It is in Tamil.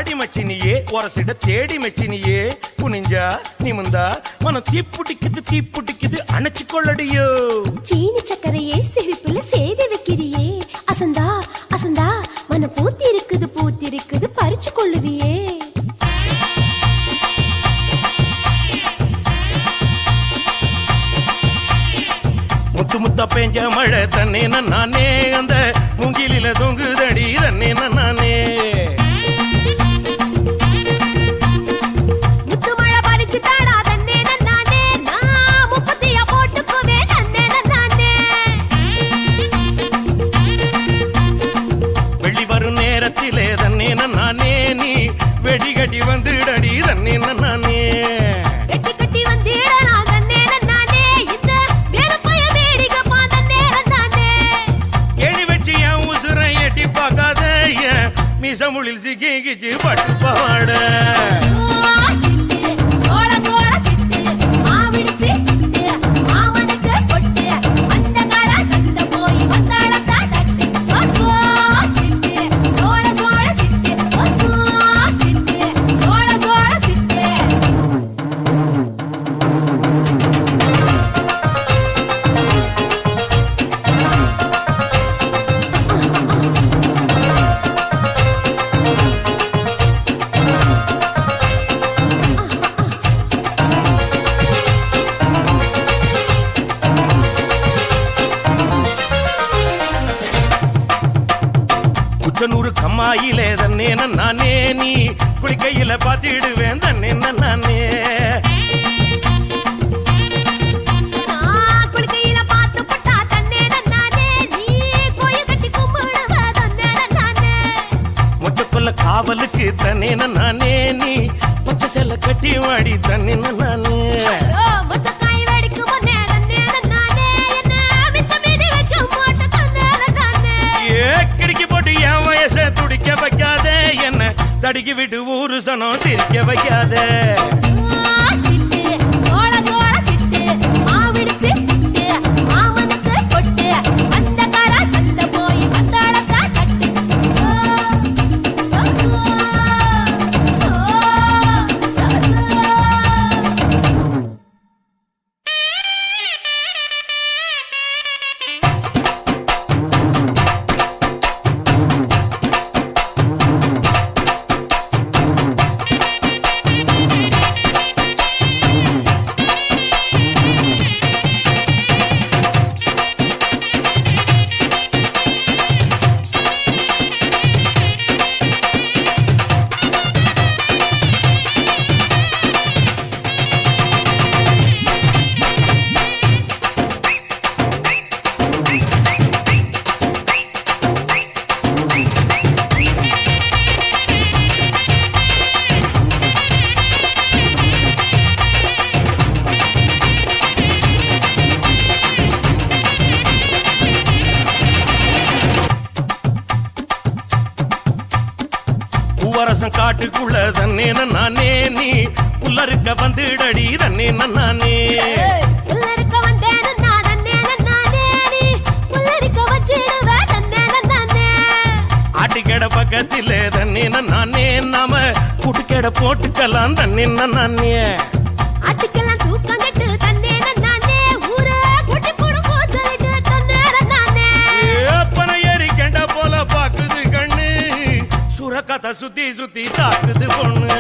வாடி மச்சினியே ஒரசிட தேடி மச்சினியே குனிஞ்சா நிமிந்தா மனம் தீப்புட்டிக்குது அணைச்சு கொள்ளடியோ சீனி சக்கரையே சிரிப்புல சேதி வைக்கிறியே அசந்தா அசந்தா மன பூத்தி இருக்குது பறிச்சு கொள்ளுவியே முத்து முத்தா பெஞ்ச மழை தன்னே நானே அந்த மூங்கிலில தொங்குதடி தன்னே நானே நேரத்திலே தன்னே நானே நீ வெடி கட்டி வந்துடடி தன்னே நானே கட்டி வந்திடலாம் தன்னே நானே இந்த வேறப்பைய வேடிக்கை தன்னே நானே எடி வச்சு என் உசுரை எட்டி பார்க்காத என் மிசமுளில் சிக்கிச்சு பட்டு பாட குச்சனூறு கம்மாயிலே தன்னே நானே நீ குளிக்கையில பாத்திடுவேன் தன்னே நானே குளிக்கையில பாத்து பட்டா தன்னே நானே நீ கோயில் கட்டி கும்பிடுவ தன்னே நானே மொச்சக்குள்ள காவலுக்கு தன்னே நானே நீ பச்சை செல்ல கட்டி வாடி தன்னே நானே மொச்சக்காய் வெடிக்கு முன்னே தன்னே நானே என்ன மிச்ச மீதி வைக்க மாட்ட தன்னே நானே கிடிக்கி போட்டு என் வயசை துடிக்க வைக்காத என்ன தடுக்கி விட்டு ஊரு சனம் சிரிக்க வைக்காத பூவரசம் காட்டுக்குள்ள தன்னே நானே நீ உள்ளருக்க வந்துடடி தன்னே நானே உள்ளருக்க வந்தேன் நானே நானே நீ உள்ளருக்க வச்சிடுவ தன்னே நானே ஆட்டுக்கடை பக்கத்திலே தன்னே நானே நாம கூட்டுக்கடை போட்டுக்கலாம் தன்னே நானே ஆட்டுக்கெல்லாம் தூக்கம் கட்டு தன்னே நானே ஊரே கூட்டி போடு போச்சலிட்டு தன்னே நானே அப்பன ஏறி கண்ட போல பாக்குது கண்ணு சுரக்கத்தை சுத்தி சுத்தி தாக்குது பொண்ணு